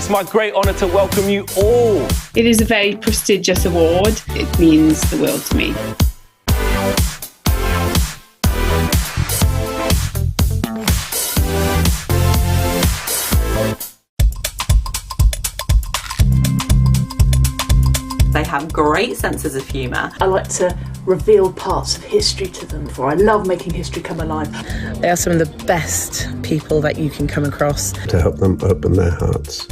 It's my great honour to welcome you all. It is a very prestigious award. It means the world to me. They have great senses of humour. I like to reveal parts of history to them, for I love making history come alive. They are some of the best people that you can come across. To help them open their hearts.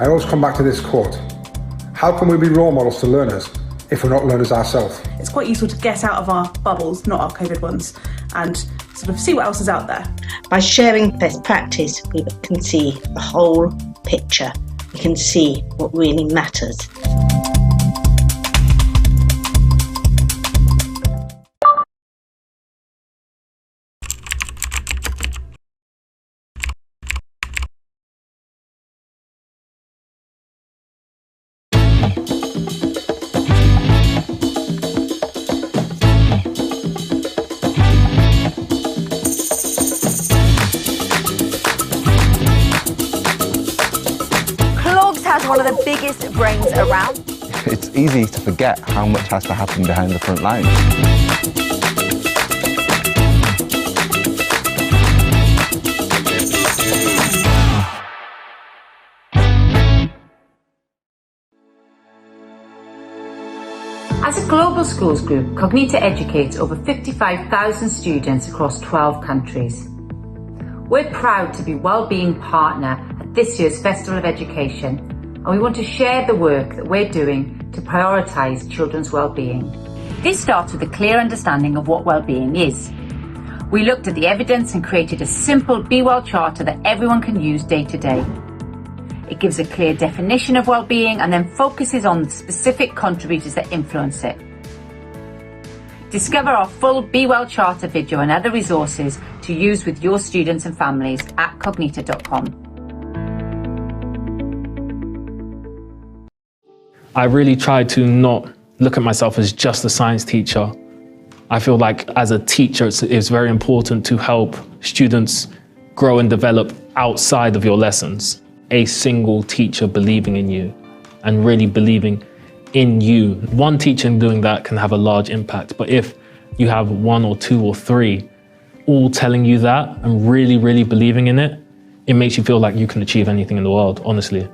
I always come back to this quote. How can we be role models to learners if we're not learners ourselves? It's quite useful to get out of our bubbles, not our COVID ones, and sort of see what else is out there. By sharing best practice, we can see the whole picture. We can see what really matters. One of the biggest brains around. It's easy to forget how much has to happen behind the front line. As a global schools group, Cognita educates over 55,000 students across 12 countries. We're proud to be Wellbeing Partner at this year's Festival of Education, and we want to share the work that we're doing to prioritise children's well-being. This starts with a clear understanding of what well-being is. We looked at the evidence and created a simple Be Well Charter that everyone can use day to day. It gives a clear definition of well-being and then focuses on the specific contributors that influence it. Discover our full Be Well Charter video and other resources to use with your students and families at cognita.com. I really try to not look at myself as just a science teacher. I feel like as a teacher, it's very important to help students grow and develop outside of your lessons. A single teacher believing in you and really believing in you. One teacher doing that can have a large impact, but if you have one or two or three all telling you that and really, really believing in it, it makes you feel like you can achieve anything in the world, honestly.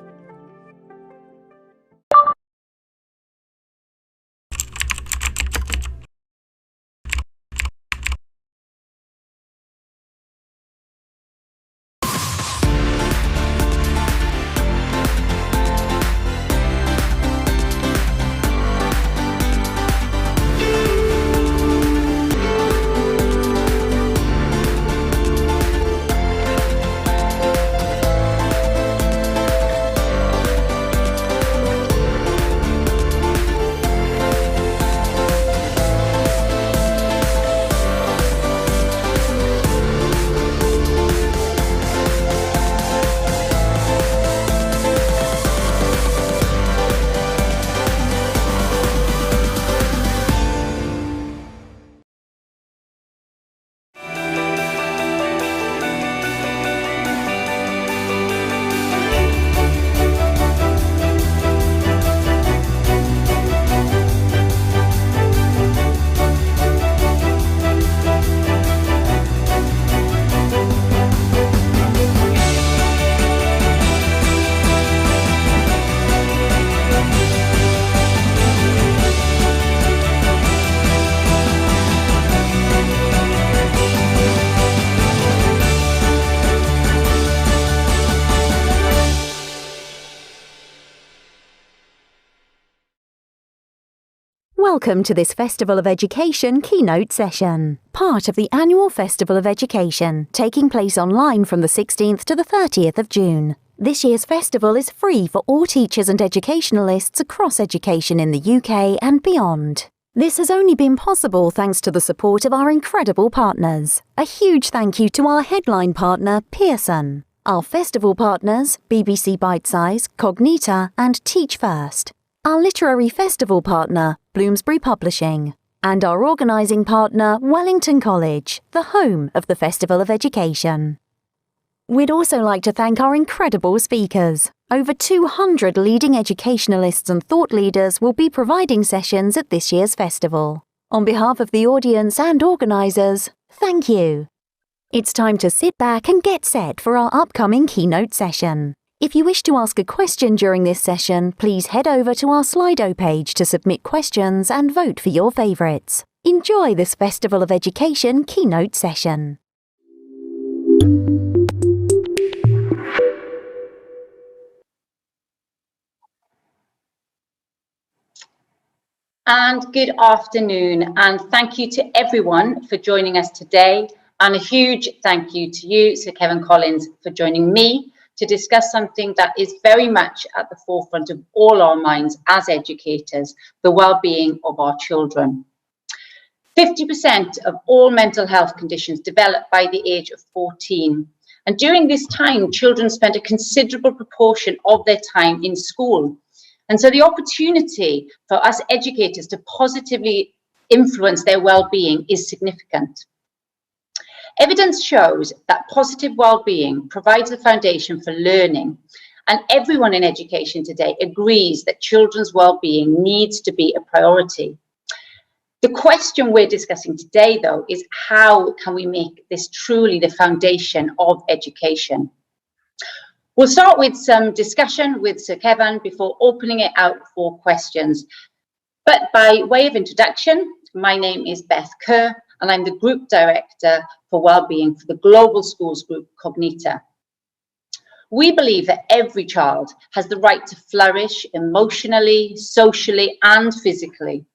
Welcome to this Festival of Education keynote session, part of the annual Festival of Education, taking place online from the 16th to the 30th of June. This year's festival is free for all teachers and educationalists across education in the UK and beyond. This has only been possible thanks to the support of our incredible partners. A huge thank you to our headline partner, Pearson, our festival partners, BBC Bitesize, Cognita and Teach First, our literary festival partner, Bloomsbury Publishing, and our organising partner, Wellington College, the home of the Festival of Education. We'd also like to thank our incredible speakers. Over 200 leading educationalists and thought leaders will be providing sessions at this year's festival. On behalf of the audience and organisers, thank you. It's time to sit back and get set for our upcoming keynote session. If you wish to ask a question during this session, please head over to our Slido page to submit questions and vote for your favourites. Enjoy this Festival of Education keynote session. And good afternoon, and thank you to everyone for joining us today, and a huge thank you to you, Sir Kevan Collins, for joining me to discuss something that is very much at the forefront of all our minds as educators, the well-being of our children. 50% of all mental health conditions develop by the age of 14, and during this time, children spend a considerable proportion of their time in school. And so the opportunity for us educators to positively influence their well-being is significant. Evidence shows that positive well-being provides the foundation for learning, and everyone in education today agrees that children's well-being needs to be a priority. The question we're discussing today, though, is how can we make this truly the foundation of education? We'll start with some discussion with Sir Kevan before opening it out for questions. But by way of introduction, my name is Beth Kerr, and I'm the Group Director for Wellbeing for the Global Schools Group Cognita. We believe that every child has the right to flourish emotionally, socially, and physically,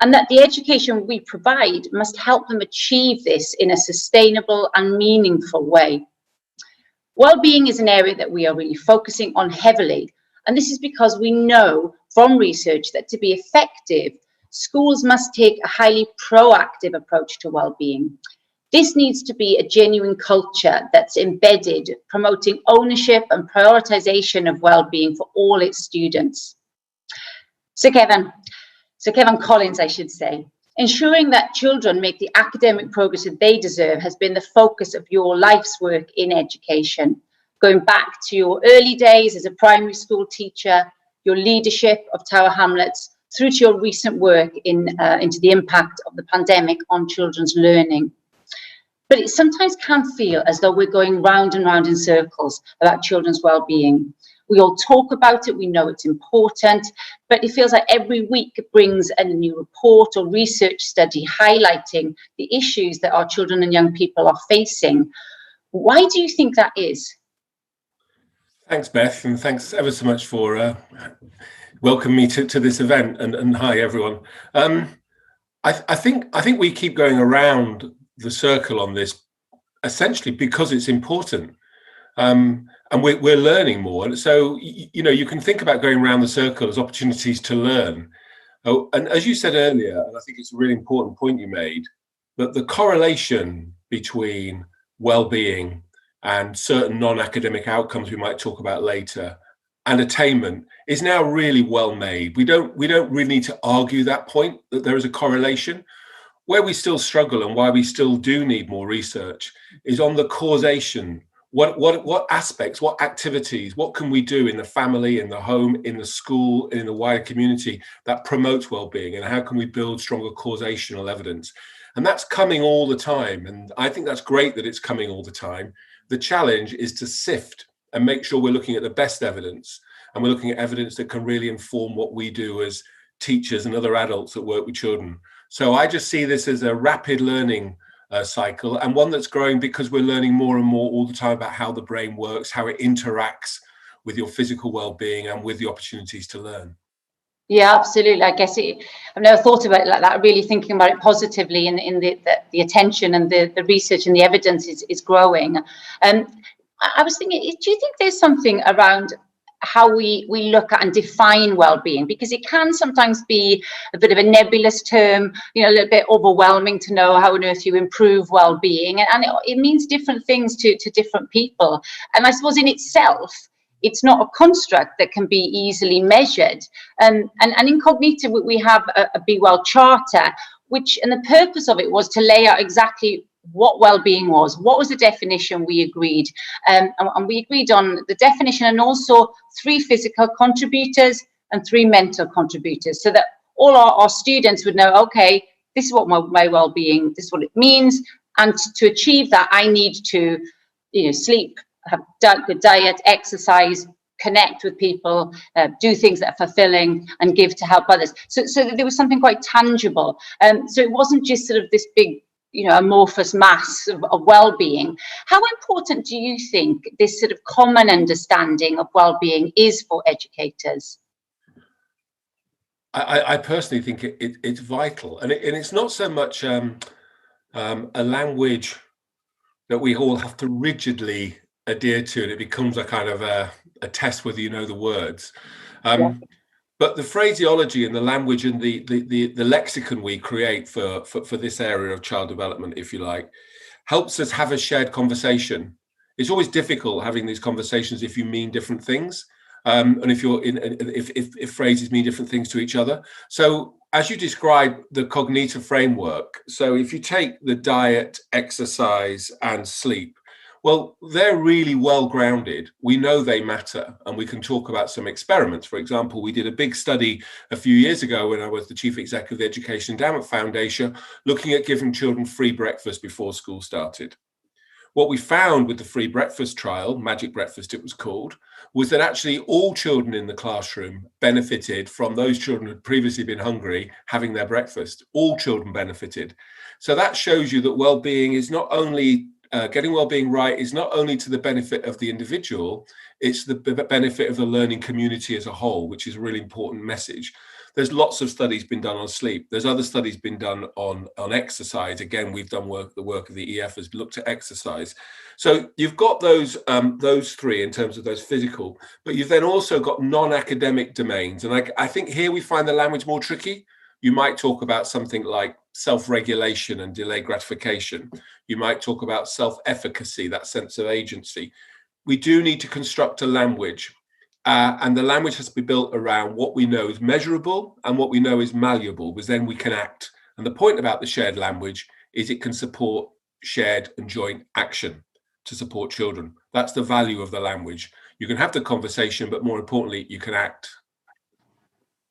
and that the education we provide must help them achieve this in a sustainable and meaningful way. Wellbeing is an area that we are really focusing on heavily, and this is because we know from research that to be effective, schools must take a highly proactive approach to wellbeing. This needs to be a genuine culture that's embedded, promoting ownership and prioritization of wellbeing for all its students. Sir Kevan Collins, I should say. Ensuring that children make the academic progress that they deserve has been the focus of your life's work in education. Going back to your early days as a primary school teacher, your leadership of Tower Hamlets, through to your recent work into the impact of the pandemic on children's learning. But it sometimes can feel as though we're going round and round in circles about children's well-being. We all talk about it, we know it's important, but it feels like every week it brings a new report or research study highlighting the issues that our children and young people are facing. Why do you think that is? Thanks, Beth, and thanks ever so much for welcoming me to this event, and hi everyone. I think we keep going around the circle on this essentially because it's important. And we're learning more. And so, you know, you can think about going around the circle as opportunities to learn. Oh, and as you said earlier, and I think it's a really important point you made, that the correlation between well-being and certain non-academic outcomes we might talk about later and attainment is now really well made. We don't really need to argue that point, that there is a correlation. Where we still struggle and why we still do need more research is on the causation. What aspects, what activities, what can we do in the family, in the home, in the school, in the wider community that promotes well-being, and how can we build stronger causational evidence? And that's coming all the time, and I think that's great that it's coming all the time. The challenge is to sift and make sure we're looking at the best evidence, and we're looking at evidence that can really inform what we do as teachers and other adults that work with children. So I just see this as a rapid learning cycle, and one that's growing because we're learning more and more all the time about how the brain works, how it interacts with your physical well-being and with the opportunities to learn. Yeah, absolutely. I guess I've never thought about it like that, really thinking about it positively in the attention and the research and the evidence is growing. I was thinking, do you think there's something around how we look at and define well-being, because it can sometimes be a bit of a nebulous term, you know, a little bit overwhelming to know how on earth you improve well-being, and it means different things to different people. And I suppose in itself, it's not a construct that can be easily measured. And in Cognita, we have a Be Well Charter, and the purpose of it was to lay out exactly what well-being was. What was the definition we agreed? And we agreed on the definition and also 3 physical contributors and 3 mental contributors, so that all our students would know, okay, this is what my well-being, this is what it means. And to achieve that, I need to, sleep, have good diet, exercise, connect with people, do things that are fulfilling, and give to help others. So that there was something quite tangible. So it wasn't just sort of this big, amorphous mass of well-being. How important do you think this sort of common understanding of well-being is for educators? I personally think it's vital, and it's not so much a language that we all have to rigidly adhere to, and it becomes a kind of a test whether you know the words. But the phraseology and the language and the lexicon we create for this area of child development, if you like, helps us have a shared conversation. It's always difficult having these conversations if you mean different things. And if phrases mean different things to each other. So as you describe the cognitive framework, so if you take the diet, exercise, and sleep, well, they're really well grounded. We know they matter, and we can talk about some experiments. For example, we did a big study a few years ago when I was the chief executive of the Education Endowment Foundation, looking at giving children free breakfast before school started. What we found with the free breakfast trial, Magic Breakfast it was called, was that actually all children in the classroom benefited from those children who had previously been hungry having their breakfast. All children benefited. So that shows you that well-being is not only, getting well-being right is not only to the benefit of the individual, it's the benefit of the learning community as a whole, which is a really important message. There's lots of studies been done on sleep. There's other studies been done on exercise. Again, we've done the work of the EF has looked at exercise. So you've got those 3 in terms of those physical, but you've then also got non-academic domains. And I think here we find the language more tricky. You might talk about something like self-regulation and delayed gratification. You might talk about self-efficacy, that sense of agency. We do need to construct a language. And the language has to be built around what we know is measurable and what we know is malleable, because then we can act. And the point about the shared language is it can support shared and joint action to support children. That's the value of the language. You can have the conversation, but more importantly, you can act.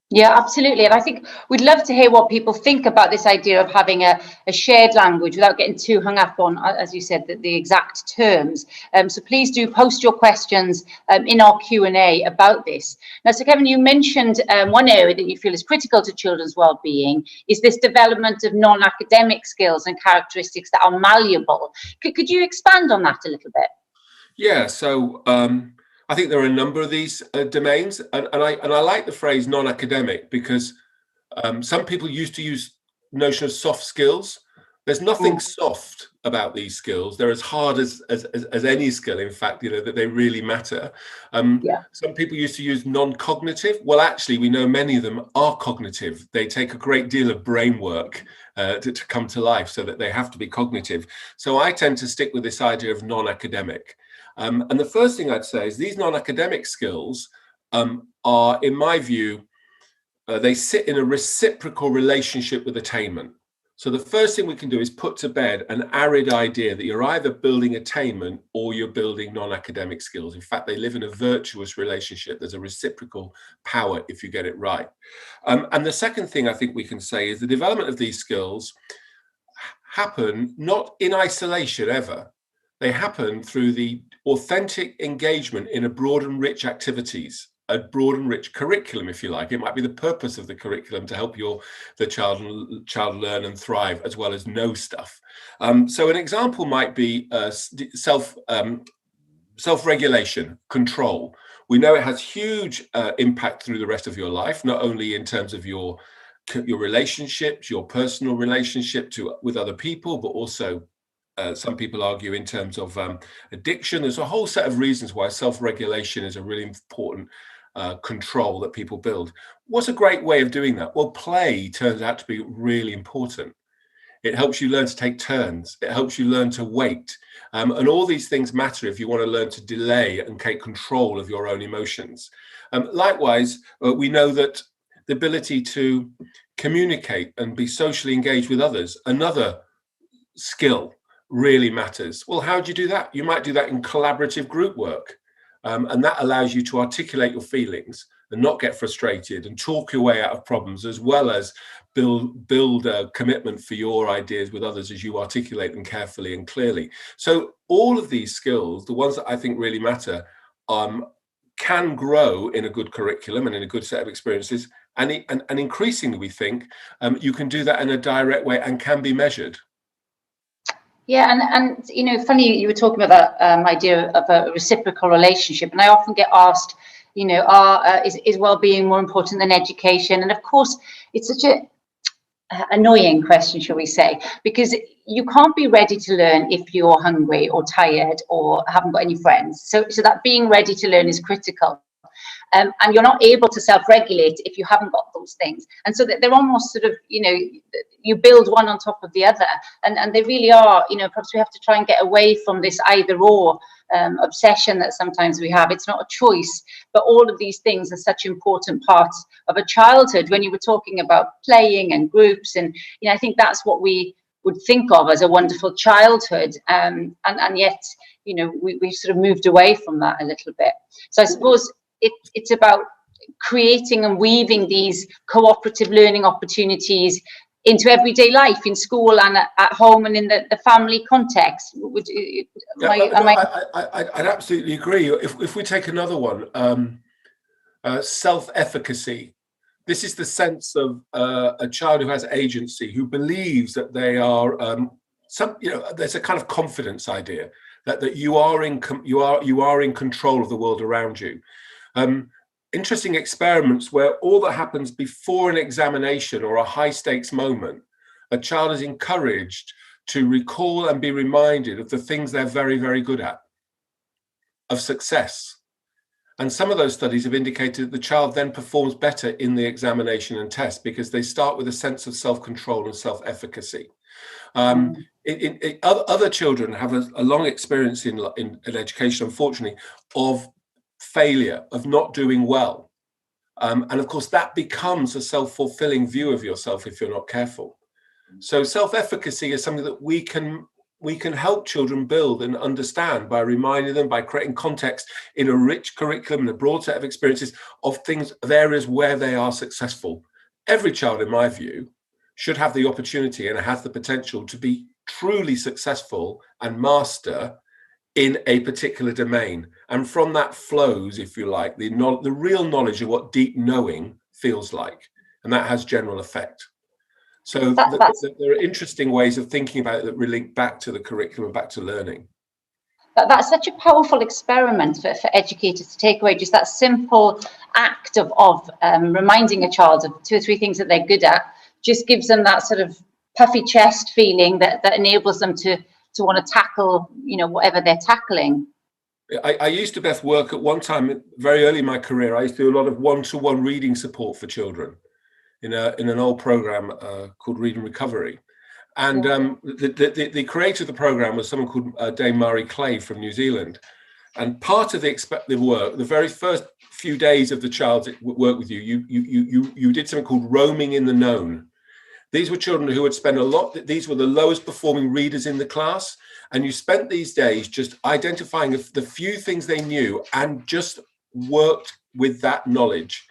Yeah, absolutely. And I think we'd love to hear what people think about this idea of having a shared language without getting too hung up on, as you said, the exact terms. So please do post your questions in our Q&A about this. Now, so Kevan, you mentioned one area that you feel is critical to children's well-being is this development of non-academic skills and characteristics that are malleable. Could you expand on that a little bit? Yeah, so I think there are a number of these domains, and I like the phrase non-academic because some people used to use the notion of soft skills. There's nothing soft about these skills. They're as hard as any skill, in fact, that they really matter. Some people used to use non-cognitive. Well, actually, we know many of them are cognitive. They take a great deal of brain work to come to life, so that they have to be cognitive. So I tend to stick with this idea of non-academic. And the first thing I'd say is these non-academic skills are, in my view, they sit in a reciprocal relationship with attainment. So the first thing we can do is put to bed an arid idea that you're either building attainment or you're building non-academic skills. In fact, they live in a virtuous relationship. There's a reciprocal power if you get it right. And the second thing I think we can say is the development of these skills happen not in isolation ever. They happen through the authentic engagement in a broad and rich activities, a broad and rich curriculum, if you like. It might be the purpose of the curriculum to help the child learn and thrive, as well as know stuff. So an example might be self-regulation, control. We know it has huge impact through the rest of your life, not only in terms of your relationships, your personal relationship with other people, but also some people argue in terms of addiction. There's a whole set of reasons why self-regulation is a really important control that people build. What's a great way of doing that? Well, play turns out to be really important. It helps you learn to take turns. It helps you learn to wait. And all these things matter if you want to learn to delay and take control of your own emotions. Likewise, we know that the ability to communicate and be socially engaged with others, another skill. really matters. Well, how do you do that? You might do that in collaborative group work. And that allows you to articulate your feelings and not get frustrated and talk your way out of problems, as well as build a commitment for your ideas with others as you articulate them carefully and clearly. So all of these skills, the ones that I think really matter, can grow in a good curriculum and in a good set of experiences. And increasingly, we think you can do that in a direct way and can be measured. Yeah, and you know, funny, you were talking about that idea of a reciprocal relationship, and I often get asked, you know, is well-being more important than education? And of course, it's such a annoying question, shall we say, because you can't be ready to learn if you're hungry or tired or haven't got any friends. So that being ready to learn is critical. And you're not able to self-regulate if you haven't got those things. And so that they're almost sort of, you know, you build one on top of the other. And they really are, you know, perhaps we have to try and get away from this either or obsession that sometimes we have. It's not a choice, but all of these things are such important parts of a childhood. When you were talking about playing and groups, and, you know, I think that's what we would think of as a wonderful childhood. And yet, you know, we've sort of moved away from that a little bit. So I suppose it's about creating and weaving these cooperative learning opportunities into everyday life, in school and at home and in the family context. I'd absolutely agree. If we take another one, self-efficacy. This is the sense of a child who has agency, who believes that they are there's a kind of confidence idea that you are in control of the world around you. Interesting experiments where all that happens before an examination or a high stakes moment, a child is encouraged to recall and be reminded of the things they're very, very good at, of success. And some of those studies have indicated that the child then performs better in the examination and test because they start with a sense of self-control and self-efficacy. Other children have a long experience in education, unfortunately, of failure, of not doing well. And of course, that becomes a self-fulfilling view of yourself if you're not careful. So self-efficacy is something that we can help children build and understand by reminding them, by creating context in a rich curriculum and a broad set of experiences of things, of areas where they are successful. Every child, in my view, should have the opportunity and has the potential to be truly successful and master in a particular domain. And from that flows, if you like, the real knowledge of what deep knowing feels like. And that has general effect. So there are interesting ways of thinking about it that relate back to the curriculum, back to learning. That's such a powerful experiment for educators to take away, just that simple act of reminding a child of 2 or 3 things that they're good at, just gives them that sort of puffy chest feeling that enables them to want to tackle, you know, whatever they're tackling. I used to, Beth, work at one time, very early in my career, I used to do a lot of one-to-one reading support for children in an old program called Read and Recovery. And the creator of the program was someone called Dame Marie Clay from New Zealand. And part of the work, the very first few days of the child's work with you, you did something called roaming in the known. These were children who had spent these were the lowest performing readers in the class. And you spent these days just identifying the few things they knew and just worked with that knowledge,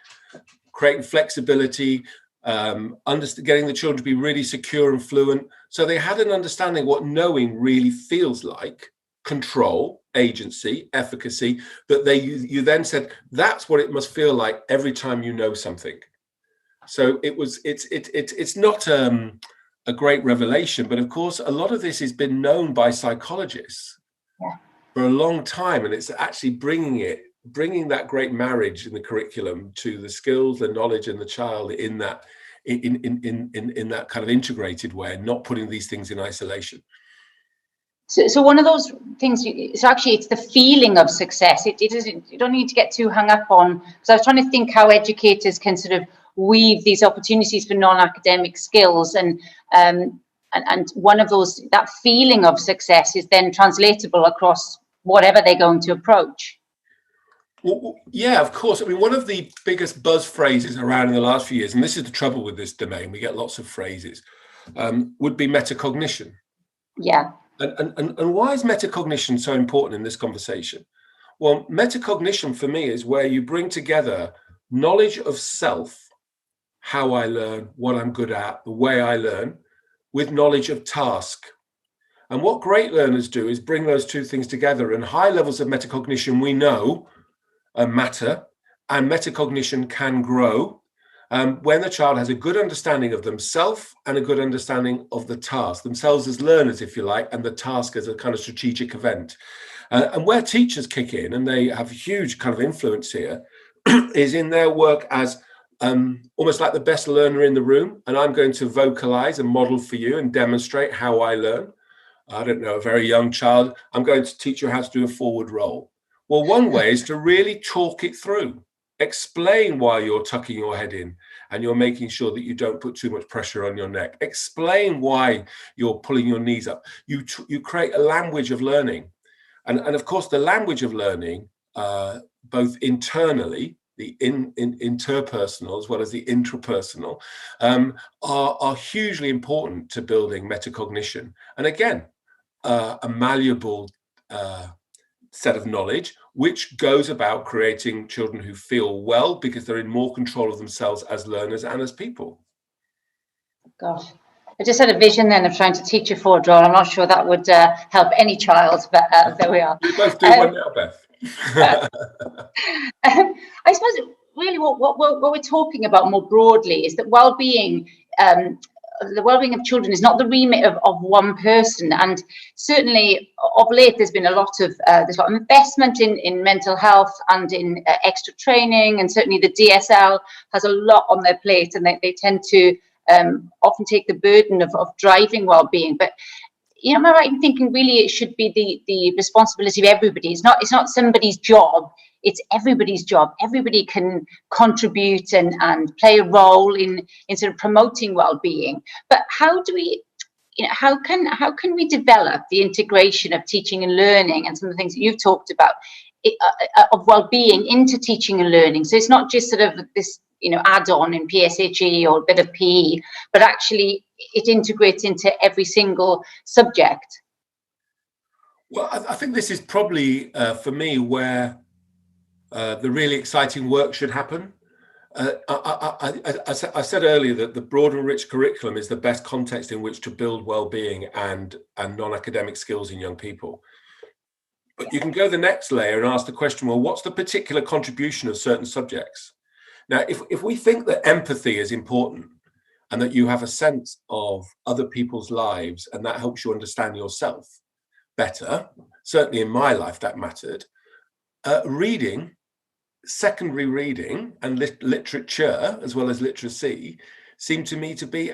creating flexibility, getting the children to be really secure and fluent. So they had an understanding of what knowing really feels like, control, agency, efficacy, that you then said, that's what it must feel like every time you know something. So it's not a great revelation, but of course, a lot of this has been known by psychologists for a long time, and it's actually bringing that great marriage in the curriculum to the skills, the knowledge, and the child in that kind of integrated way, not putting these things in isolation. So one of those things, it's the feeling of success. It isn't. You don't need to get too hung up on. Because I was trying to think how educators can sort of weave these opportunities for non-academic skills, and one of those, that feeling of success is then translatable across whatever they're going to approach. Well, yeah, of course. I mean, one of the biggest buzz phrases around in the last few years, and this is the trouble with this domain, we get lots of phrases, would be metacognition. Yeah. And why is metacognition so important in this conversation? Well, metacognition for me is where you bring together knowledge of self, how I learn, what I'm good at, the way I learn, with knowledge of task. And what great learners do is bring those two things together, and high levels of metacognition we know matter, and metacognition can grow when the child has a good understanding of themselves and a good understanding of the task, themselves as learners, if you like, and the task as a kind of strategic event. And where teachers kick in, and they have huge kind of influence here, is in their work as almost like the best learner in the room. And I'm going to vocalize and model for you and demonstrate how I learn. I don't know, a very young child, I'm going to teach you how to do a forward roll. Well, one way is to really talk it through. Explain why you're tucking your head in and you're making sure that you don't put too much pressure on your neck. Explain why you're pulling your knees up. You create a language of learning. And of course, the language of learning, both internally, the interpersonal as well as the intrapersonal, are hugely important to building metacognition. And again, a malleable set of knowledge, which goes about creating children who feel well because they're in more control of themselves as learners and as people. Gosh, I just had a vision then of trying to teach a forward roll. I'm not sure that would help any child, but there we are. We both do one now, Beth. I suppose really what we're talking about more broadly is that well-being, the well-being of children is not the remit of one person, and certainly of late there's been a lot of investment in mental health and in extra training, and certainly the DSL has a lot on their plate, and they tend to often take the burden of driving well-being. But am I right in thinking really it should be the responsibility of everybody? It's not somebody's job. It's everybody's job. Everybody can contribute and play a role in sort of promoting well-being. But how do we, how can we develop the integration of teaching and learning and some of the things that you've talked about of well-being into teaching and learning? So it's not just sort of this add-on in PSHE or a bit of PE, but actually it integrates into every single subject. Well, I think this is probably for me where the really exciting work should happen. I said earlier that the broad and rich curriculum is the best context in which to build well-being and non-academic skills in young people. But you can go the next layer and ask the question, well, what's the particular contribution of certain subjects? Now, if we think that empathy is important and that you have a sense of other people's lives and that helps you understand yourself better, certainly in my life that mattered, reading, secondary reading and literature as well as literacy seem to me to be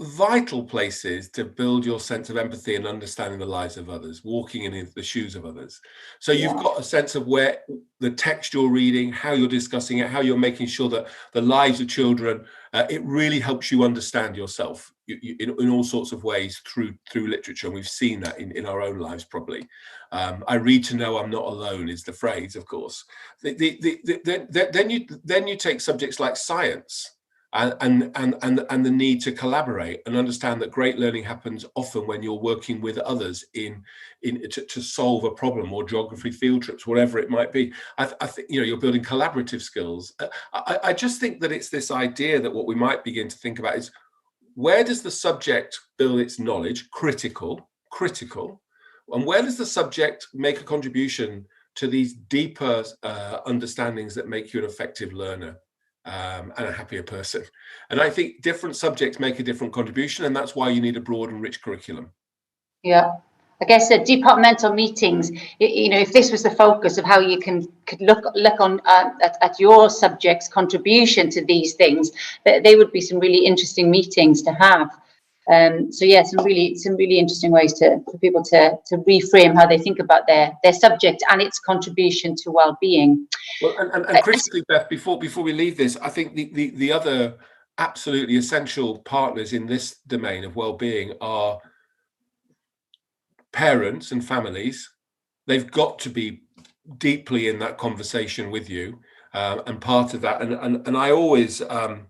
vital places to build your sense of empathy and understanding the lives of others, walking in the shoes of others. So you've got a sense of where the text you're reading, how you're discussing it, how you're making sure that the lives of children, it really helps you understand yourself in all sorts of ways through literature. And we've seen that in our own lives probably. I read to know I'm not alone is the phrase, of course. Then you take subjects like science, and the need to collaborate and understand that great learning happens often when you're working with others to solve a problem, or geography field trips, whatever it might be. I think you're building collaborative skills. I just think that it's this idea that what we might begin to think about is, where does the subject build its knowledge, critical, and where does the subject make a contribution to these deeper understandings that make you an effective learner? And a happier person. And I think different subjects make a different contribution, and that's why you need a broad and rich curriculum. Yeah, I guess the departmental meetings, if this was the focus of how you could look on at your subject's contribution to these things, they would be some really interesting meetings to have. So yeah, some really interesting ways for people to reframe how they think about their subject and its contribution to well-being. Well, and critically, Beth, before we leave this, I think the other absolutely essential partners in this domain of well-being are parents and families. They've got to be deeply in that conversation with you, and part of that. And I always, when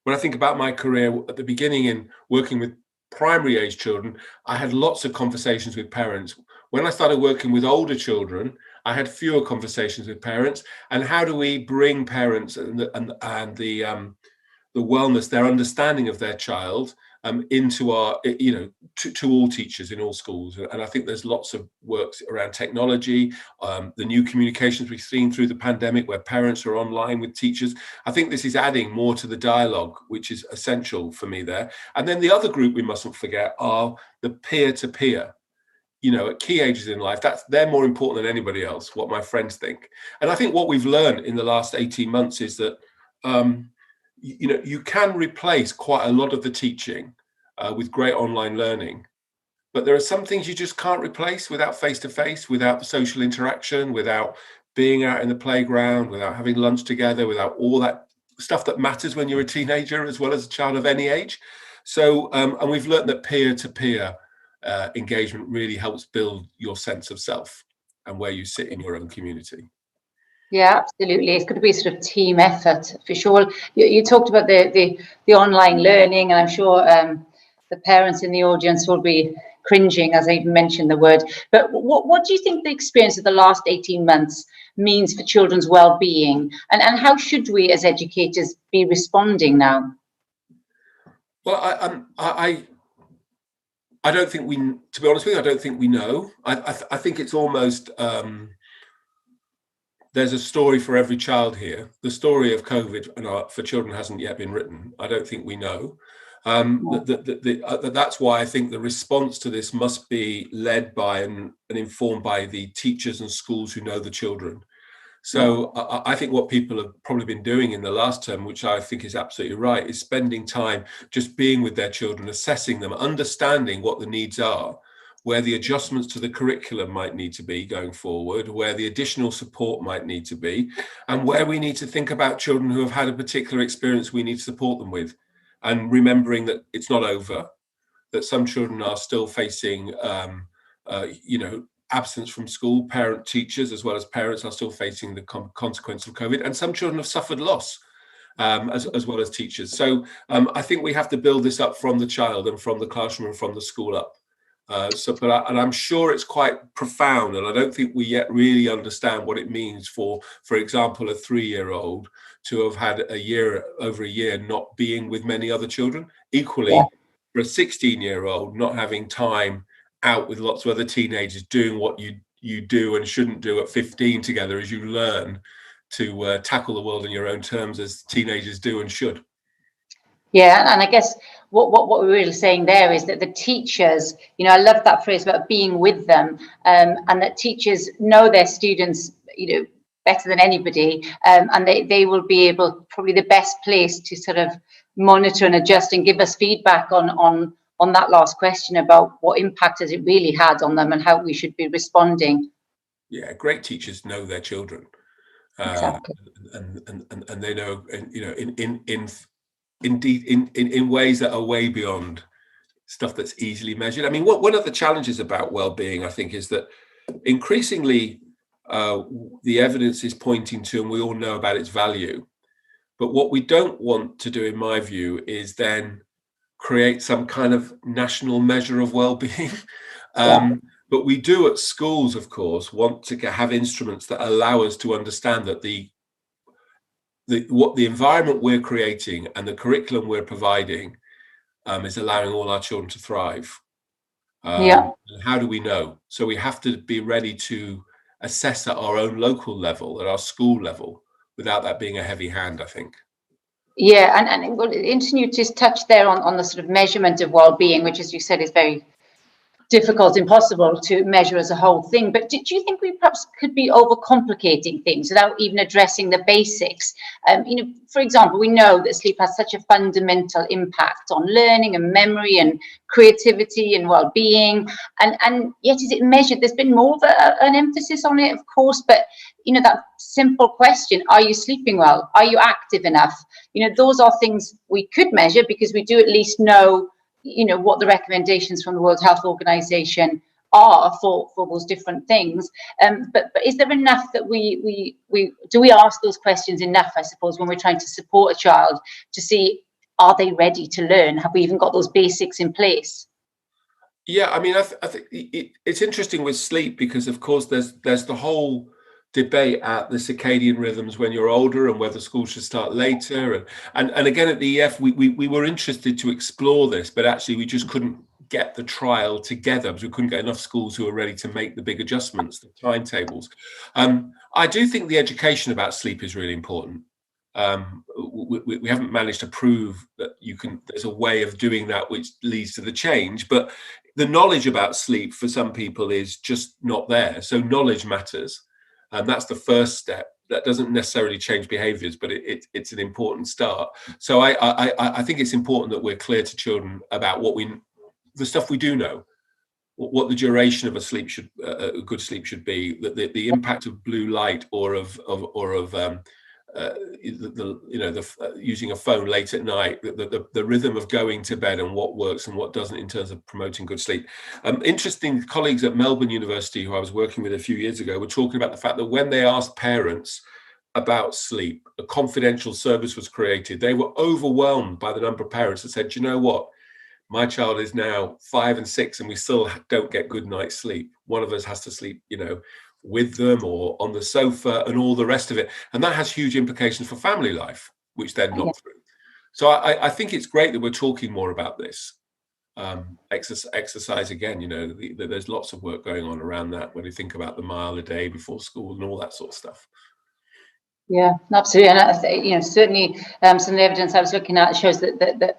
I think about my career at the beginning in working with primary age children, I had lots of conversations with parents. When I started working with older children, I had fewer conversations with parents. And how do we bring parents and the wellness, their understanding of their child, into our, to all teachers in all schools. And I think there's lots of work around technology, the new communications we've seen through the pandemic where parents are online with teachers. I think this is adding more to the dialogue, which is essential for me there. And then the other group we mustn't forget are the peer-to-peer. At key ages in life, they're more important than anybody else, what my friends think. And I think what we've learned in the last 18 months is that, you can replace quite a lot of the teaching with great online learning, but there are some things you just can't replace without face-to-face, without the social interaction, without being out in the playground, without having lunch together, without all that stuff that matters when you're a teenager as well as a child of any age. So, and we've learned that peer-to-peer engagement really helps build your sense of self and where you sit in your own community. Yeah, absolutely. It's going to be a sort of team effort for sure. You talked about the online learning, and I'm sure the parents in the audience will be cringing as I even mentioned the word. But what do you think the experience of the last 18 months means for children's well-being, and how should we as educators be responding now? Well, I don't think we, to be honest with you, I don't think we know. I think it's almost, there's a story for every child here. The story of COVID for children hasn't yet been written. I don't think we know. That's why I think the response to this must be led by and informed by the teachers and schools who know the children. So I think what people have probably been doing in the last term, which I think is absolutely right, is spending time just being with their children, assessing them, understanding what the needs are, where the adjustments to the curriculum might need to be going forward, where the additional support might need to be, and where we need to think about children who have had a particular experience we need to support them with. And remembering that it's not over, that some children are still facing, absence from school, teachers, as well as parents are still facing the consequence of COVID. And some children have suffered loss, as well as teachers. So I think we have to build this up from the child and from the classroom and from the school up. And I'm sure it's quite profound, and I don't think we yet really understand what it means for example, a 3-year-old to have had over a year not being with many other children. Equally, for a 16-year-old not having time out with lots of other teenagers doing what you do and shouldn't do at 15 together as you learn to tackle the world in your own terms as teenagers do and should. Yeah, and I guess what we're really saying there is that the teachers, I love that phrase about being with them, and that teachers know their students, better than anybody, and they will be able, probably the best place to sort of monitor and adjust and give us feedback on that last question about what impact has it really had on them and how we should be responding. Yeah, great teachers know their children, exactly. and they know, in ways that are way beyond stuff that's easily measured. I mean, one of the challenges about well-being, I think, is that increasingly the evidence is pointing to, and we all know about its value. But what we don't want to do, in my view, is then create some kind of national measure of well-being. But we do at schools, of course, want to have instruments that allow us to understand that what the environment we're creating and the curriculum we're providing is allowing all our children to thrive. And how do we know? So we have to be ready to assess at our own local level, at our school level, without that being a heavy hand, I think. Yeah, and interesting you just touched there on the sort of measurement of well-being, which, as you said, is very difficult, impossible to measure as a whole thing. But do you think we perhaps could be overcomplicating things without even addressing the basics? For example, we know that sleep has such a fundamental impact on learning and memory and creativity and well-being, and yet is it measured? There's been more of an emphasis on it, of course, but that simple question, are you sleeping well? Are you active enough? Those are things we could measure, because we do at least know what the recommendations from the World Health Organization are for those different things. But is there enough that we ask those questions enough, I suppose, when we're trying to support a child to see, are they ready to learn? Have we even got those basics in place? Yeah, I mean, I think it's interesting with sleep because, of course, there's the whole debate at the circadian rhythms when you're older and whether school should start later. And again, at the EF, we were interested to explore this, but actually we just couldn't get the trial together because we couldn't get enough schools who were ready to make the big adjustments, the timetables. I do think the education about sleep is really important. We haven't managed to prove that there's a way of doing that which leads to the change, but the knowledge about sleep for some people is just not there. So knowledge matters. And that's the first step. That doesn't necessarily change behaviors, but it's an important start. So I think it's important that we're clear to children about the stuff we do know, what the duration of a good sleep should be, the impact of blue light or of using a phone late at night, the rhythm of going to bed and what works and what doesn't in terms of promoting good sleep. Interesting, colleagues at Melbourne University who I was working with a few years ago were talking about the fact that when they asked parents about sleep, a confidential service was created. They were overwhelmed by the number of parents that said, you know what, my child is now 5 and 6 and we still don't get good night's sleep. One of us has to sleep, with them or on the sofa and all the rest of it. And that has huge implications for family life, which they're not through. So I think it's great that we're talking more about this. Exercise again, there's lots of work going on around that when you think about the mile a day before school and all that sort of stuff. Yeah, absolutely. And certainly some of the evidence I was looking at shows that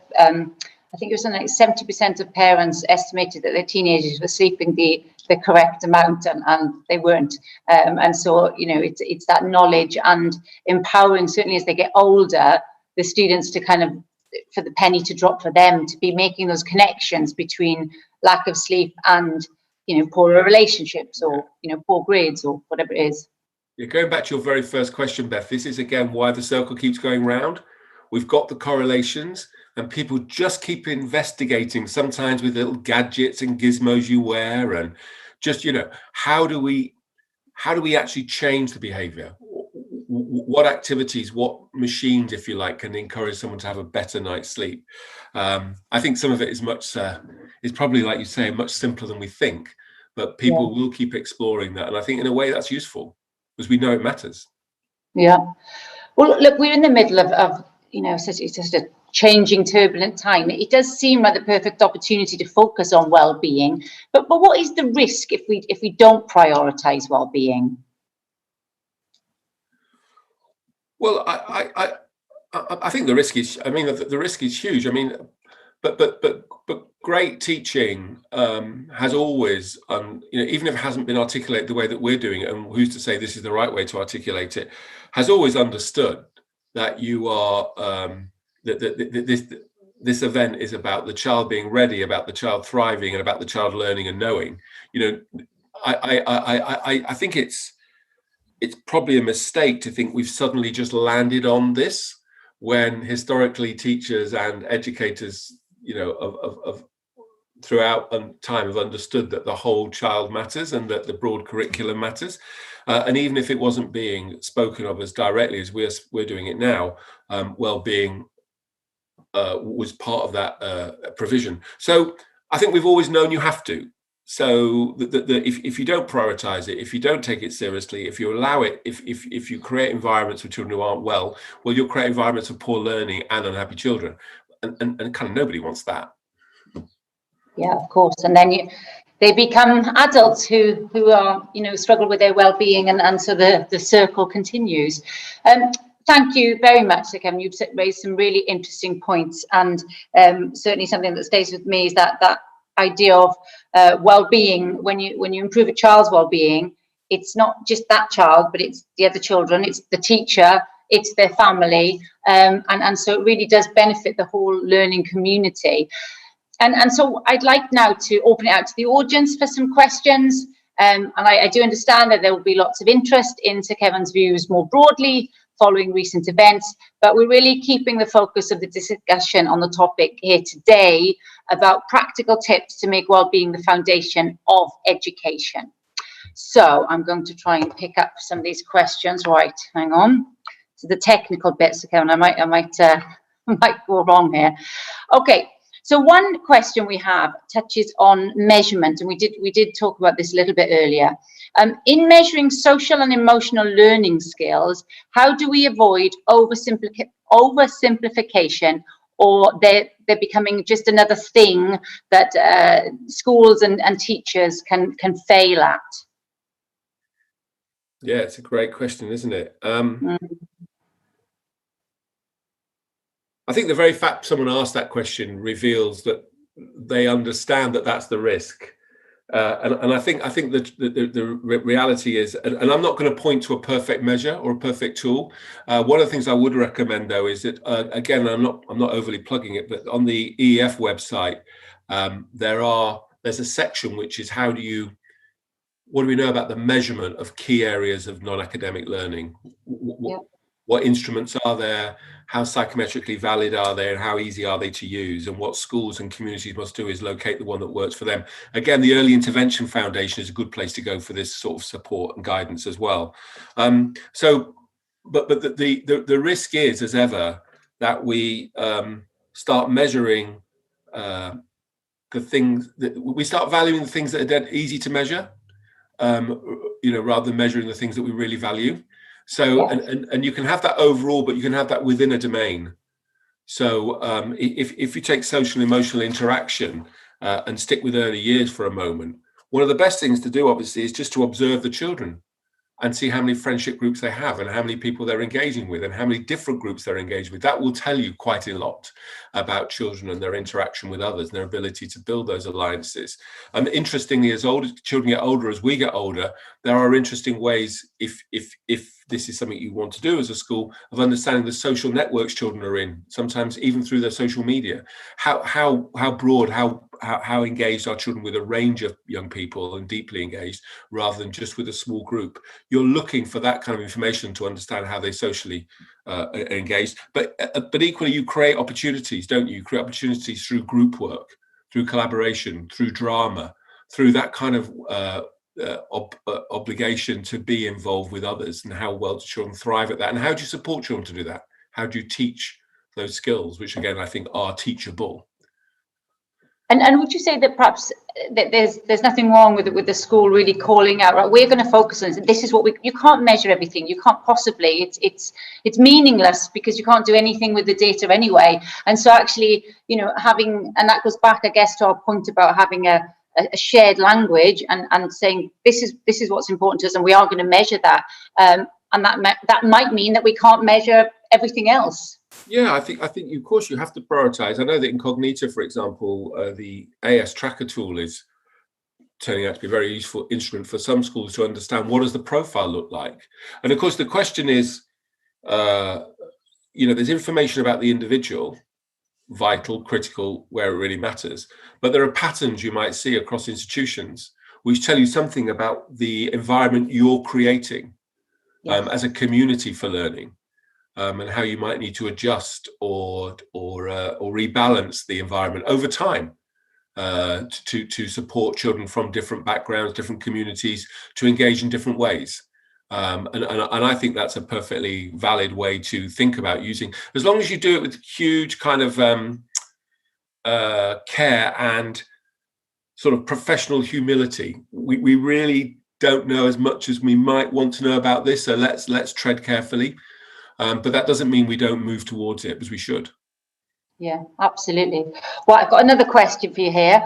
I think it was something like 70% of parents estimated that their teenagers were sleeping the correct amount, and they weren't. And so, it's that knowledge and empowering, certainly as they get older, the students to kind of, for the penny to drop for them, to be making those connections between lack of sleep and, poorer relationships or, poor grades or whatever it is. Yeah, going back to your very first question, Beth, this is again why the circle keeps going round. We've got the correlations. And people just keep investigating, sometimes with little gadgets and gizmos you wear, and just, how do we actually change the behavior? What activities, what machines, if you like, can encourage someone to have a better night's sleep? I think some of it is probably, like you say, much simpler than we think, but people will keep exploring that. And I think in a way that's useful because we know it matters. Yeah. Well, look, we're in the middle of such a changing, turbulent time. It does seem like the perfect opportunity to focus on well-being. But what is the risk if we don't prioritise well-being? Well, I think the risk is. I mean, the risk is huge. I mean, but great teaching has always, even if it hasn't been articulated the way that we're doing it, and who's to say this is the right way to articulate it, has always understood that you are. This event is about the child being ready, about the child thriving, and about the child learning and knowing. I think it's probably a mistake to think we've suddenly just landed on this when historically teachers and educators, of throughout time have understood that the whole child matters and that the broad curriculum matters. And even if it wasn't being spoken of as directly as we're doing it now, well-being was part of that provision. So I think we've always known you have to. So if you don't prioritize it, if you don't take it seriously, if you allow it, if you create environments for children who aren't well, you'll create environments of poor learning and unhappy children. And kind of nobody wants that. Yeah, of course. And then they become adults who are, struggle with their well-being, and so the circle continues. Thank you very much, Kevan. You've raised some really interesting points, and certainly something that stays with me is that idea of well-being. When you improve a child's well-being, it's not just that child, but it's the other children, it's the teacher, it's their family, and so it really does benefit the whole learning community. And so I'd like now to open it out to the audience for some questions. And I do understand that there will be lots of interest into Kevan's views more broadly following recent events, but we're really keeping the focus of the discussion on the topic here today about practical tips to make well-being the foundation of education. So I'm going to try and pick up some of these questions. Right, hang on. So the technical bits, okay, and I might might go wrong here. Okay, so one question we have touches on measurement, and we did talk about this a little bit earlier. In measuring social and emotional learning skills, how do we avoid oversimplification, or they're becoming just another thing that schools and teachers can fail at? Yeah, it's a great question, isn't it? I think the very fact someone asked that question reveals that they understand that that's the risk. And I think that the reality is, and I'm not going to point to a perfect measure or a perfect tool. One of the things I would recommend, though, is that again, I'm not overly plugging it, but on the EEF website, there's a section which is what do we know about the measurement of key areas of non-academic learning? What instruments are there? How psychometrically valid are they, and how easy are they to use? And what schools and communities must do is locate the one that works for them. Again, the Early Intervention Foundation is a good place to go for this sort of support and guidance as well. But the risk is, as ever, that we start measuring the things that we start valuing the things that are dead easy to measure, rather than measuring the things that we really value. So, and you can have that overall, but you can have that within a domain. So if you take social and emotional interaction and stick with early years for a moment, one of the best things to do, obviously, is just to observe the children and see how many friendship groups they have and how many people they're engaging with and how many different groups they're engaged with. That will tell you quite a lot about children and their interaction with others and their ability to build those alliances. And interestingly, as children get older, as we get older, there are interesting ways, if this is something you want to do as a school, of understanding the social networks children are in, sometimes even through their social media. How broad, how engaged are children with a range of young people and deeply engaged, rather than just with a small group. You're looking for that kind of information to understand how they socially are engaged. But equally, you create opportunities, don't you? You create opportunities through group work, through collaboration, through drama, through that kind of obligation to be involved with others, and how well do children thrive at that, and how do you support children to do that? How do you teach those skills, which again I think are teachable? And would you say that perhaps that there's nothing wrong with the school really calling out, right, we're going to focus on this is what you can't measure everything, you can't possibly, it's meaningless because you can't do anything with the data anyway. And so actually, having, and that goes back, I guess, to our point about having a shared language and saying this is what's important to us, and we are going to measure that, and that might mean that we can't measure everything else. Yeah, I think of course you have to prioritize. I know that in Cognita, for example, the AS tracker tool is turning out to be a very useful instrument for some schools to understand what does the profile look like. And of course the question is, there's information about the individual, vital, critical, where it really matters. But there are patterns you might see across institutions which tell you something about the environment you're creating as a community for learning, and how you might need to adjust or rebalance the environment over time to support children from different backgrounds, different communities, to engage in different ways. And I think that's a perfectly valid way to think about using, as long as you do it with huge kind of care and sort of professional humility. We really don't know as much as we might want to know about this, so let's tread carefully. But that doesn't mean we don't move towards it, as we should. Yeah, absolutely. Well, I've got another question for you here.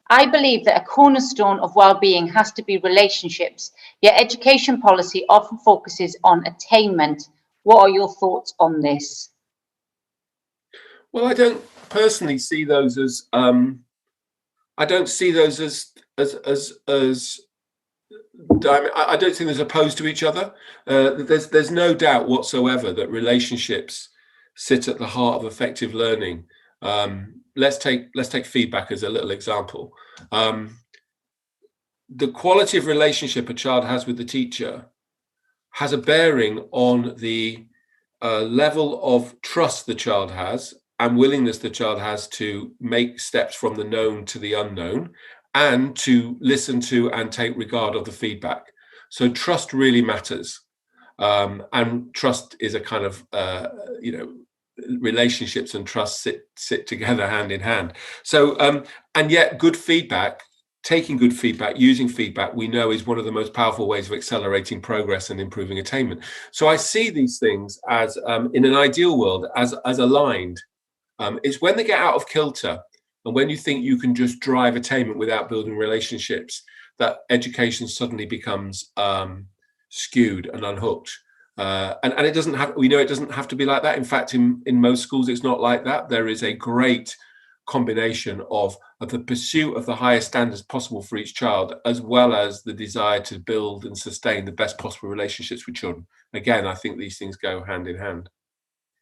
I believe that a cornerstone of well-being has to be relationships, yet education policy often focuses on attainment. What are your thoughts on this? Well, I don't personally see those as I don't think there's opposed to each other. There's no doubt whatsoever that relationships sit at the heart of effective learning. Let's take feedback as a little example. The quality of relationship a child has with the teacher has a bearing on the level of trust the child has and willingness the child has to make steps from the known to the unknown, and to listen to and take regard of the feedback. So trust really matters. And trust is a kind of, relationships and trust sit together hand in hand. So, and yet good feedback, taking good feedback, using feedback, we know is one of the most powerful ways of accelerating progress and improving attainment. So I see these things as, in an ideal world, as aligned. It's when they get out of kilter and when you think you can just drive attainment without building relationships, that education suddenly becomes skewed and unhooked. And it doesn't have, we know it doesn't have to be like that. In fact, in most schools, it's not like that. There is a great combination of the pursuit of the highest standards possible for each child, as well as the desire to build and sustain the best possible relationships with children. Again, I think these things go hand in hand.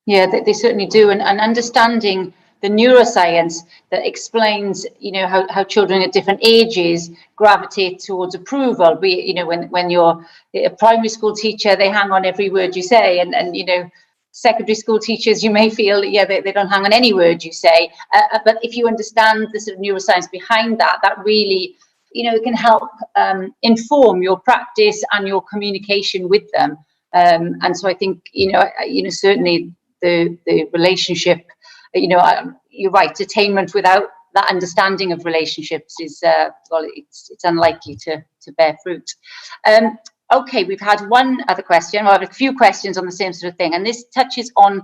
Yeah, they certainly do. And understanding the neuroscience that explains, how children at different ages gravitate towards approval. When you're a primary school teacher, they hang on every word you say, and secondary school teachers, you may feel, they don't hang on any word you say. But if you understand the sort of neuroscience behind that, that really, it can help inform your practice and your communication with them. And so I think, certainly the relationship, you're right, attainment without that understanding of relationships is, it's unlikely to bear fruit. Okay, we've had one other question. Well, I have a few questions on the same sort of thing, and this touches on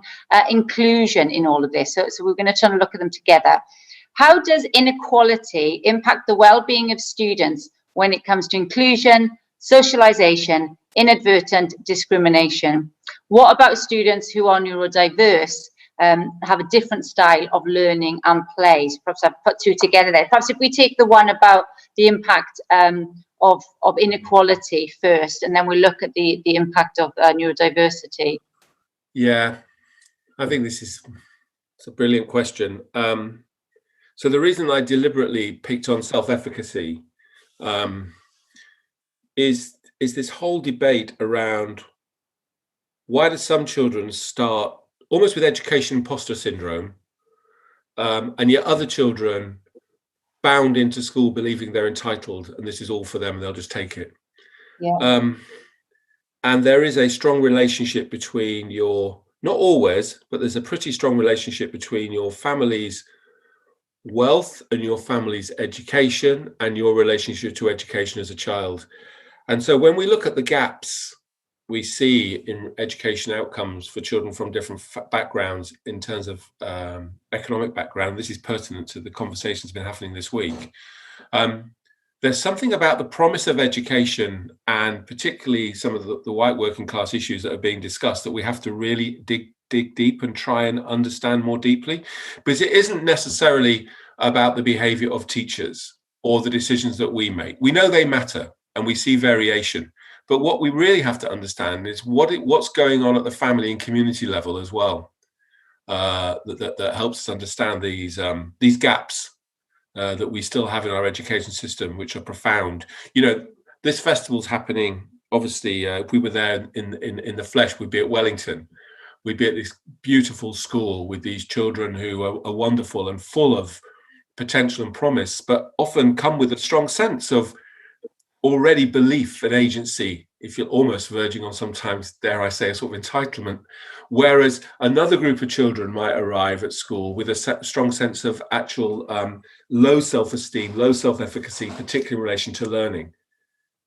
inclusion in all of this. So we're going to try and look at them together. How does inequality impact the well-being of students when it comes to inclusion, socialization, inadvertent discrimination? What about students who are neurodiverse, have a different style of learning and play? So perhaps I've put two together there. Perhaps if we take the one about the impact of inequality first, and then we look at the impact of neurodiversity. Yeah, I think it's a brilliant question. So the reason I deliberately picked on self-efficacy is this whole debate around why do some children start almost with education imposter syndrome, and yet other children bound into school believing they're entitled and this is all for them and they'll just take it. Yeah. And there is a strong relationship between not always, but there's a pretty strong relationship between your family's wealth and your family's education and your relationship to education as a child. And so when we look at the gaps we see in education outcomes for children from different backgrounds in terms of economic background, this is pertinent to the conversations that's been happening this week. There's something about the promise of education, and particularly some of the white working class issues that are being discussed, that we have to really dig deep and try and understand more deeply, because it isn't necessarily about the behavior of teachers or the decisions that we make. We know they matter and we see variation. But what we really have to understand is what's going on at the family and community level as well. That helps us understand these gaps that we still have in our education system, which are profound. This festival's happening. Obviously, if we were there in the flesh, we'd be at Wellington. We'd be at this beautiful school with these children who are wonderful and full of potential and promise, but often come with a strong sense of already belief and agency, if you're almost verging on sometimes, dare I say, a sort of entitlement. Whereas another group of children might arrive at school with a strong sense of actual low self-esteem, low self-efficacy, particularly in relation to learning.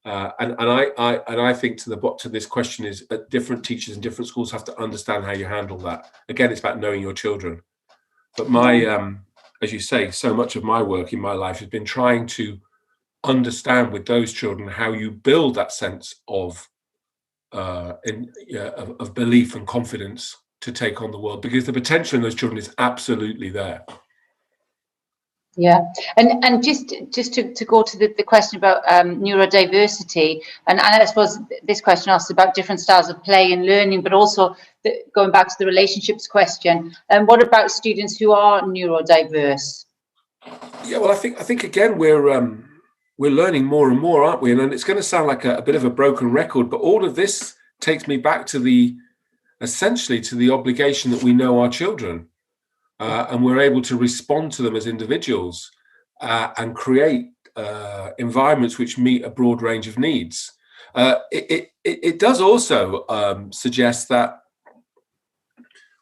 And I think to this question is that different teachers in different schools have to understand how you handle that. Again, it's about knowing your children. But as you say, so much of my work in my life has been trying to understand with those children how you build that sense of belief and confidence to take on the world, because the potential in those children is absolutely there. Yeah, and just to go to the question about neurodiversity, and I suppose this question asks about different styles of play and learning, but also going back to the relationships question. And what about students who are neurodiverse? Yeah, well, I think again we're learning more and more, aren't we? And it's going to sound like a bit of a broken record, but all of this takes me back to essentially to the obligation that we know our children. And we're able to respond to them as individuals and create environments which meet a broad range of needs. It does also suggest that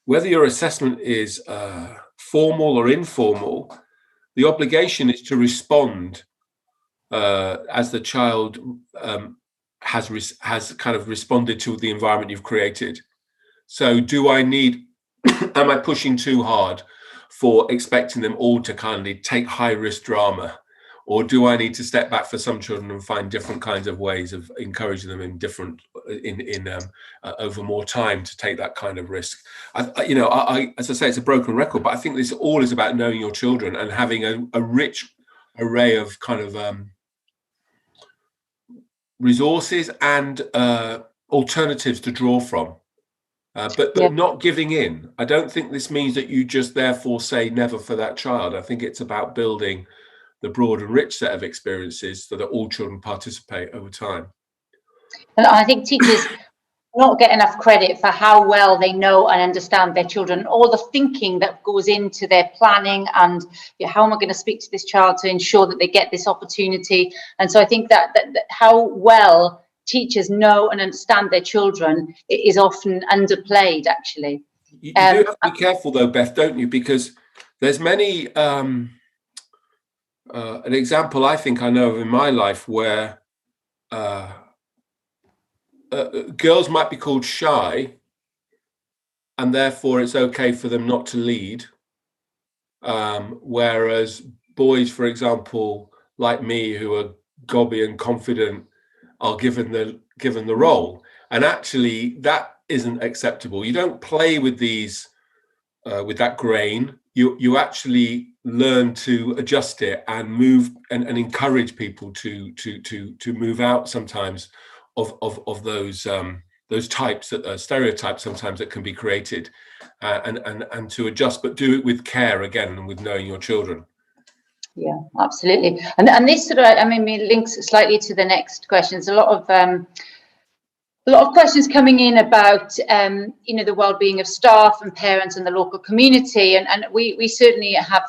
whether your assessment is formal or informal, the obligation is to respond as the child has kind of responded to the environment you've created. So am I pushing too hard for expecting them all to kind of take high risk drama? Or do I need to step back for some children and find different kinds of ways of encouraging them over more time to take that kind of risk? As I say, it's a broken record, but I think this all is about knowing your children and having a rich array of kind of resources and alternatives to draw from, but not giving in. I don't think this means that you just therefore say never for that child. I think it's about building the broad and rich set of experiences so that all children participate over time. And I think teachers not get enough credit for how well they know and understand their children, all the thinking that goes into their planning and how am I going to speak to this child to ensure that they get this opportunity. And so I think that how well teachers know and understand their children is often underplayed, actually. You do have to be careful though, Beth, don't you? Because there's many... an example I think I know of in my life where girls might be called shy and therefore it's okay for them not to lead, whereas boys, for example, like me, who are gobby and confident, are given the role. And actually that isn't acceptable. You don't play with these with that grain. You actually learn to adjust it and move and encourage people to move out sometimes of those types, that stereotypes sometimes that can be created, and to adjust, but do it with care again and with knowing your children. Yeah, absolutely. And this sort of, links slightly to the next questions. A lot of questions coming in about the well-being of staff and parents and the local community, and we certainly have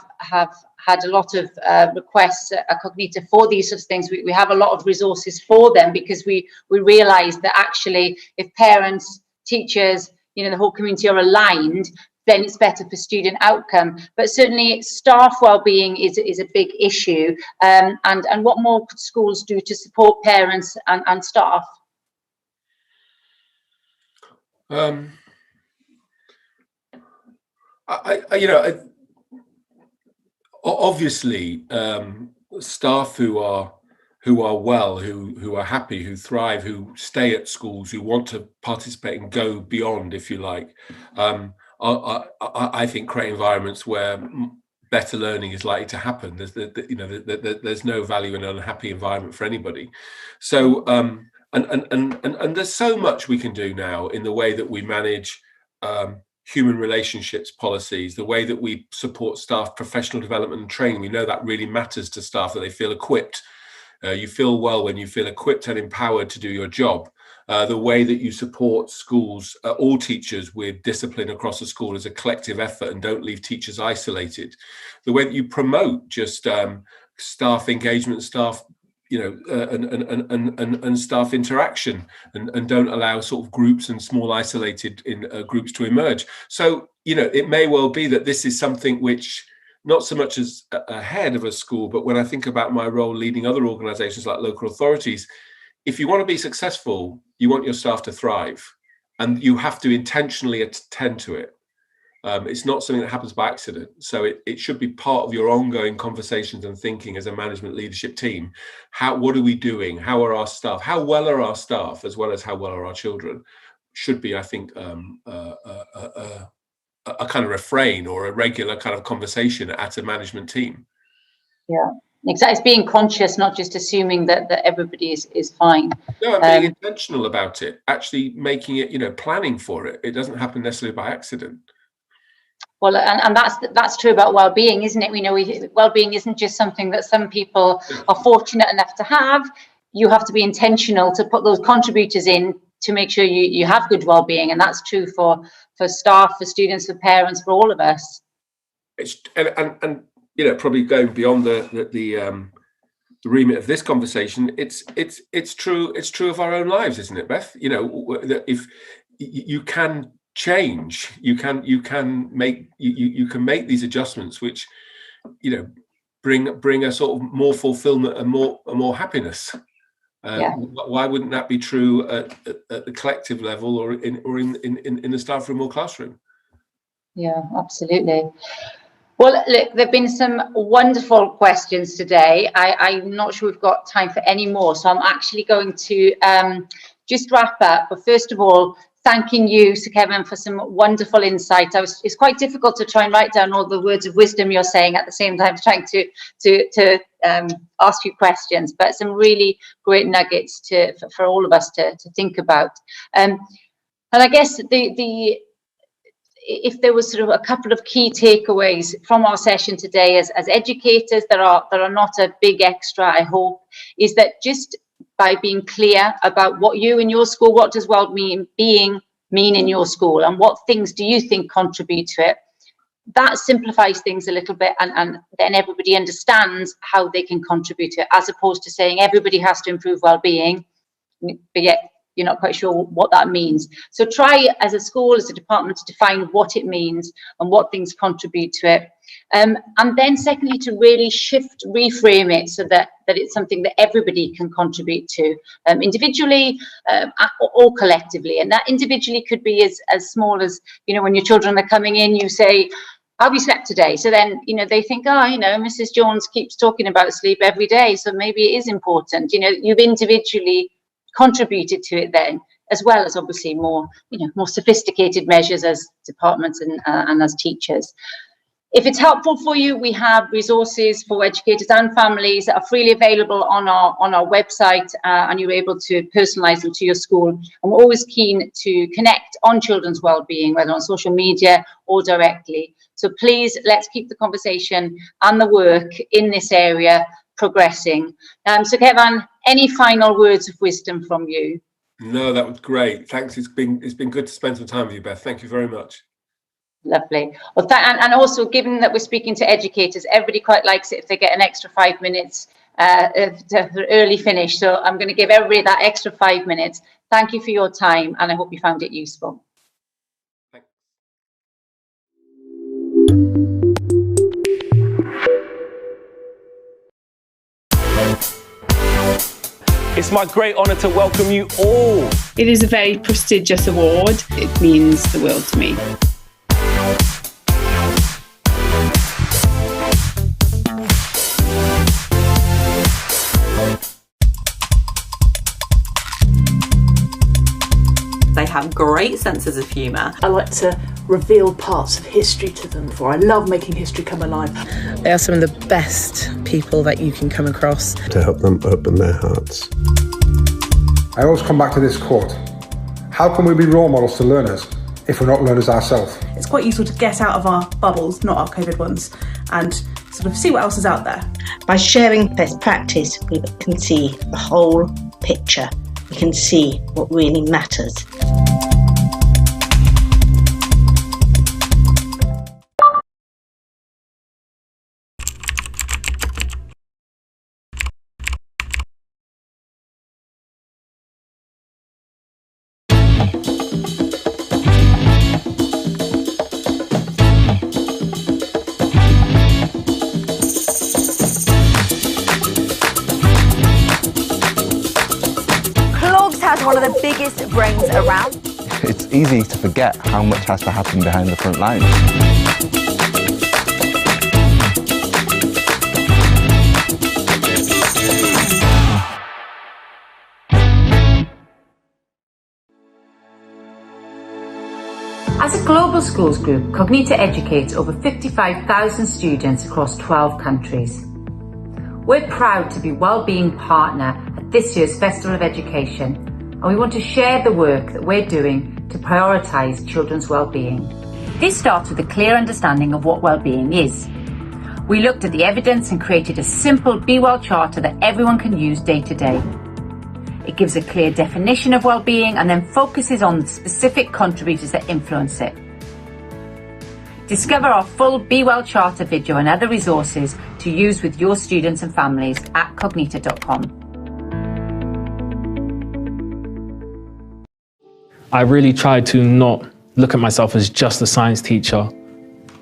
had a lot of requests at Cognita for these sorts of things. We have a lot of resources for them because we realise that actually if parents, teachers, the whole community are aligned, then it's better for student outcome. But certainly staff well-being is a big issue, and what more could schools do to support parents and staff? Obviously, staff who are well, who are happy, who thrive, who stay at schools, who want to participate and go beyond, if you like, I think create environments where better learning is likely to happen. There's no value in an unhappy environment for anybody. So and there's so much we can do now in the way that we manage human relationships policies, the way that we support staff professional development and training. We know that really matters to staff, that they feel equipped. You feel well when you feel equipped and empowered to do your job. The way that you support schools, all teachers, with discipline across the school as a collective effort and don't leave teachers isolated. The way that you promote just staff engagement, staff and staff interaction, and don't allow sort of groups and small isolated groups to emerge. So, it may well be that this is something which, not so much as a head of a school, but when I think about my role leading other organizations like local authorities, if you want to be successful, you want your staff to thrive, and you have to intentionally attend to it. It's not something that happens by accident. So it should be part of your ongoing conversations and thinking as a management leadership team. What are we doing? How are our staff? How well are our staff, as well as how well are our children? Should be, I think, a kind of refrain or a regular kind of conversation at a management team. Yeah, exactly. It's being conscious, not just assuming that everybody is fine. No, and being intentional about it, actually making it, planning for it. It doesn't happen necessarily by accident. Well, and that's true about well-being, isn't it? We know well-being isn't just something that some people are fortunate enough to have. You have to be intentional to put those contributors in to make sure you have good well-being, and that's true for staff, for students, for parents, for all of us. And probably going beyond the remit of this conversation, it's true of our own lives, isn't it, Beth? If you can change. You can make these adjustments, which bring a sort of more fulfillment and more happiness. Why wouldn't that be true at the collective level or in the staff room or classroom? Yeah, absolutely. Well, look, there have been some wonderful questions today. I'm not sure we've got time for any more, so I'm actually going to just wrap up. But first of all, thanking you, Sir Kevan, for some wonderful insight. It's quite difficult to try and write down all the words of wisdom you're saying at the same time, trying to ask you questions, but some really great nuggets for all of us to think about. And I guess if there was sort of a couple of key takeaways from our session today as educators that are not a big extra, I hope, is that just by being clear about what you in your school, what does well-being mean in your school, and what things do you think contribute to it, that simplifies things a little bit, and then everybody understands how they can contribute to it, as opposed to saying everybody has to improve well-being, but yet you're not quite sure what that means. So try as a school, as a department, to define what it means and what things contribute to it. And then secondly, to really reframe it so that it's something that everybody can contribute to, individually or collectively. And that individually could be as small as, when your children are coming in, you say, have you slept today? So then, they think, Mrs. Jones keeps talking about sleep every day, so maybe it is important. You've individually contributed to it then, as well as obviously more sophisticated measures as departments and as teachers. If it's helpful for you, we have resources for educators and families that are freely available on our website, and you're able to personalise them to your school. And we're always keen to connect on children's wellbeing, whether on social media or directly. So please, let's keep the conversation and the work in this area progressing. So Kevan, any final words of wisdom from you? No, that was great. Thanks. It's been good to spend some time with you, Beth. Thank you very much. Lovely. Well, and also, given that we're speaking to educators, everybody quite likes it if they get an extra 5 minutes to early finish. So I'm going to give everybody that extra 5 minutes. Thank you for your time, and I hope you found it useful. It's my great honour to welcome you all. It is a very prestigious award. It means the world to me. They have great senses of humour. I like to reveal parts of history to them, for I love making history come alive. They are some of the best people that you can come across. To help them open their hearts. I always come back to this quote. How can we be role models to learners if we're not learners ourselves? It's quite useful to get out of our bubbles, not our COVID ones, and sort of see what else is out there. By sharing best practice, we can see the whole picture. We can see what really matters. One of the biggest brains around. It's easy to forget how much has to happen behind the front lines. As a global schools group, Cognita educates over 55,000 students across 12 countries. We're proud to be Wellbeing Partner at this year's Festival of Education, and we want to share the work that we're doing to prioritise children's well-being. This starts with a clear understanding of what well-being is. We looked at the evidence and created a simple Be Well charter that everyone can use day to day. It gives a clear definition of well-being and then focuses on the specific contributors that influence it. Discover our full Be Well charter video and other resources to use with your students and families at cognita.com. I really tried to not look at myself as just a science teacher.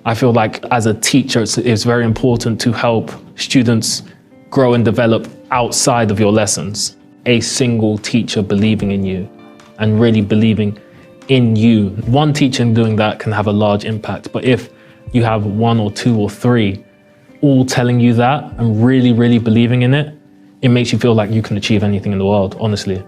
I feel like as a teacher, it's very important to help students grow and develop outside of your lessons. A single teacher believing in you and really believing in you. One teacher doing that can have a large impact, but if you have one or two or three all telling you that and really, really believing in it, it makes you feel like you can achieve anything in the world, honestly.